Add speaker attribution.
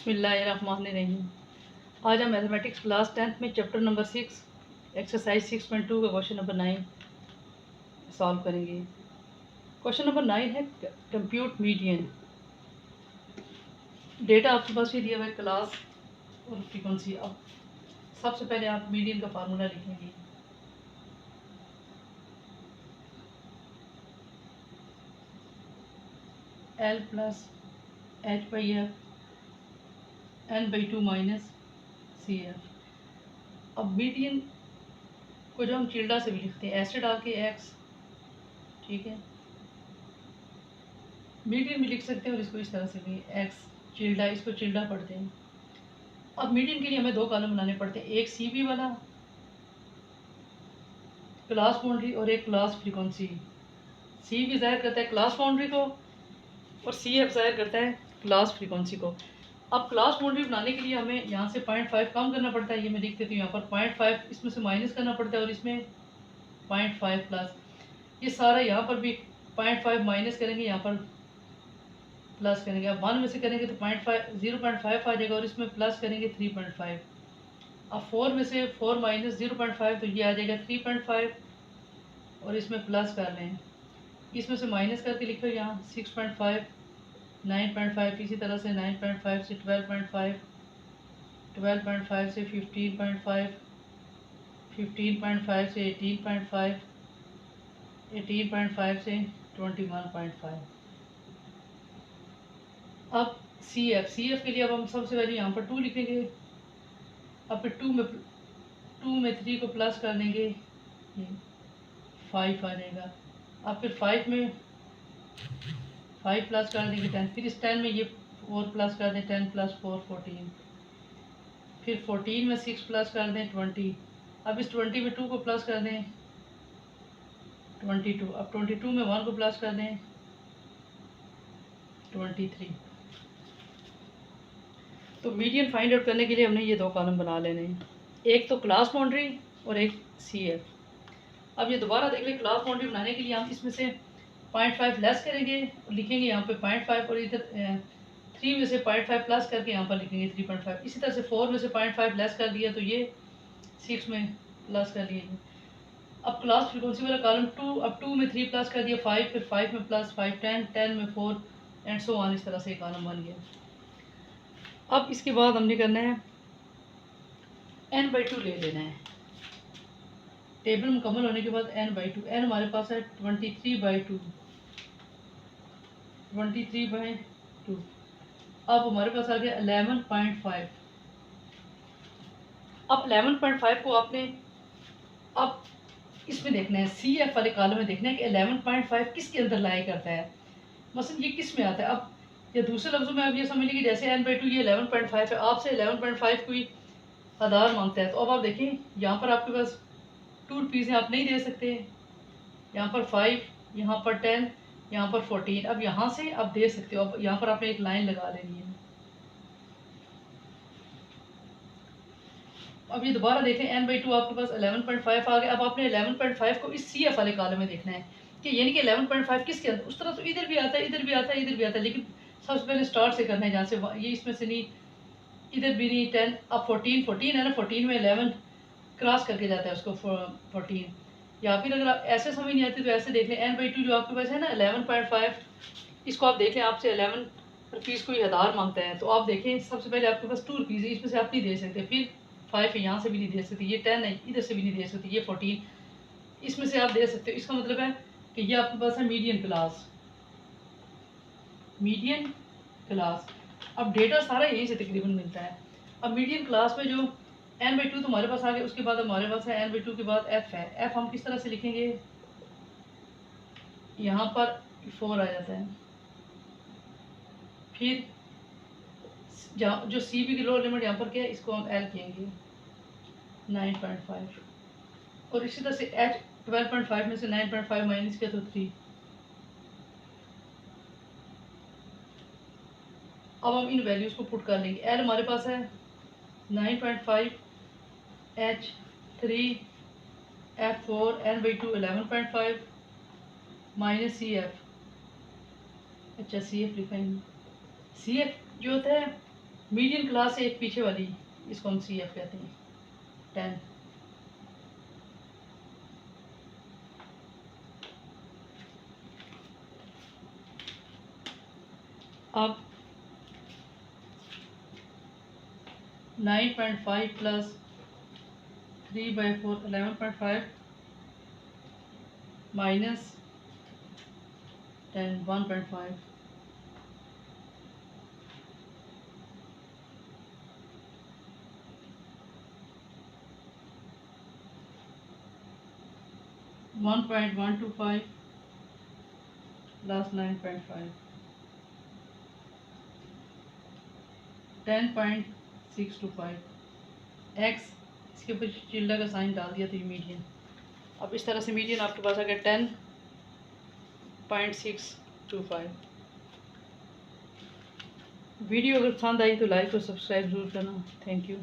Speaker 1: बिस्मिल्लाहिर्रहमानिर्रहीम। आज हम मैथमेटिक्स क्लास 10th में चैप्टर नंबर 6 एक्सरसाइज 6.2 का क्वेश्चन नंबर 9 सॉल्व करेंगे। क्वेश्चन नंबर 9 है कंप्यूट मीडियन। डेटा आपके पास ही दिया हुआ है, क्लास और फ्रीक्वेंसी। अब सबसे पहले आप मीडियन का फार्मूला लिखेंगे। L plus H by F N/2 minus C F. अब मीडियन को जो हम चिल्डा से भी लिखते हैं, ऐसे डाल के एक्स, ठीक है। मीडियन भी लिख सकते हैं और इसको इस तरह से भी एक्स चिल्डा, इसको चिल्डा पढ़ते हैं। अब मीडियन के लिए हमें दो कॉलम बनाने पड़ते हैं, एक सी बी वाला क्लास बाउंड्री और एक क्लास फ्रीक्वेंसी। सी बी ज़ाहिर करता है क्लास बाउंड्री को और सी एफ ज़ाहिर करता है क्लास फ्रीक्वेंसी को। अब क्लास बाउंड्री बनाने के लिए हमें यहाँ से 0.5 कम करना पड़ता है। ये मैं लिख देती हूँ यहाँ पर 0.5 इसमें से माइनस करना पड़ता है और इसमें 0.5 प्लस। ये सारा यहाँ पर भी 0.5 माइनस करेंगे, यहाँ पर प्लस करेंगे। अब 1 में से करेंगे तो 0.5 आ जाएगा और इसमें प्लस करेंगे 3.5। अब 4 में से 4 माइनस 0.5 तो ये आ जाएगा 3.5 और इसमें प्लस कर रहे हैं। इसमें से माइनस करके लिखो यहाँ 6.5, 9.5, इसी तरह से 9.5 से 12.5, 12.5 से 15.5, 15.5 से 18.5, 18.5 से 21.5। अब सी एफ के लिए अब हम सबसे पहले यहाँ पर 2 लिखेंगे। अब फिर 2 में 3 को प्लस कर देंगे, ये 5 आ जाएगा। अब फिर 5 में 5 प्लस कर देंगे 10, फिर इस 10 में ये 4 प्लस कर दें, 10 प्लस 4 14, फिर 14 में 6 प्लस कर दें 20। अब इस 20 में 2 को प्लस कर दें 22। अब 22 में 1 को प्लस कर दें 23। तो मीडियन फाइंड आउट करने के लिए हमने ये दो कॉलम बना लेने हैं, एक तो क्लास बाउंड्री और एक सी एफ। अब ये दोबारा देख लें, क्लास बाउंड्री बनाने के लिए हम इसमें से 0.5 लेस करेंगे और लिखेंगे यहाँ पे 0.5 और इधर 3 में से 0.5 प्लस करके यहाँ पर लिखेंगे 3.5। इसी तरह से 4 में से 0.5 लेस कर दिया तो ये 6 में प्लस कर लिए। अब क्लास फ्रीक्वेंसी वाला कॉलम 2, अब 2 में 3 प्लस कर दिया 5, फिर 5 में प्लस 5 10, 10 में 4 एंड सो ऑन। इस तरह से कॉलम बन गया। अब इसके बाद हमने करना है n/2 ले लेना है। टेबल मुकम्मल होने के बाद n/2, n हमारे पास है 23/2, 23/2। अब हमारे पास आ गया 11.5। अब 11.5 को आपने अब इसमें देखना है, सी एफ वाले कॉलम में देखना है कि 11.5 किसके अंदर लाई करता है, मसलन ये किस में आता है। अब या दूसरे लफ्ज़ों में आप ये समझ लीजिए जैसे n/2 ये 11.5 है, आपसे 11.5 कोई आधार मांगता है तो अब आप देखें यहाँ पर आपके पास 2 रुपीज़ हैं, आप नहीं दे सकते। यहाँ पर 5, यहाँ पर 10, यहाँ पर 14। अब यहाँ से आप दे सकते हो। अब यहाँ पर आपने एक लाइन लगा लेनी है। अब ये दोबारा देखें n/2 आपके पास 11.5 आ गया। अब आपने 11.5 को इस सी एफ वाले कॉलम में देखना है कि यानी कि 11.5 किसके अंदर, उस तरह तो इधर भी आता है, इधर भी आता है, इधर भी आता है, लेकिन सबसे पहले स्टार्ट से करना है जहाँ से ये इसमें से नहीं, इधर भी नहीं 10। अब 14 है ना, 14 में 11 क्रॉस करके जाता है उसको 14। या फिर अगर आप ऐसे समझ नहीं आती तो ऐसे देख लें, n/2 जो आपके पास है ना 11.5, इसको आप देखें आपसे 11 रुपीज़ कोई आधार मांगता है तो आप देखें सबसे पहले आपके पास 2 रुपीज़ है, इसमें से आप नहीं दे सकते। फिर 5 है, यहाँ से भी नहीं दे सकते। ये 10 है, इधर से भी नहीं दे सकते। ये 14, इसमें से आप दे सकते हो। इसका मतलब है कि ये आपके पास है मीडियन क्लास, मीडियन क्लास। अब डेटा सारा यहीं से तकरीबन मिलता है। अब मीडियन क्लास में जो n/2 तो हमारे पास आ गया, उसके बाद हमारे पास है n/2 के बाद f है। f हम किस तरह से लिखेंगे, यहाँ पर 4 आ जाता है। फिर जहाँ जो सी बी की लोअर लिमिट यहाँ पर क्या है, इसको हम l कहेंगे 9.5। और इसी तरह से h 12.5 में से 9.5 माइनस किया तो 3। अब हम इन वैल्यूज़ को पुट कर लेंगे। l हमारे पास है 9.5, h 3, f 4, n/2 11.5 minus C F. अच्छा सी एफ लिखेंगे। सी एफ जो होता है मीडियन क्लास से एक पीछे वाली, इसको हम सी एफ कहते हैं, 10। अब 9.5 प्लस 3/4 11.5 माइनस 10 1.5 1.125 प्लस 9.5 10.625 एक्स, इसके ऊपर चिल्ला का साइन डाल दिया तो ये मीडियन। अब इस तरह से मीडियन आपके पास आ गया 10.625। वीडियो अगर पसंद आई तो लाइक और सब्सक्राइब ज़रूर करना। Thank you.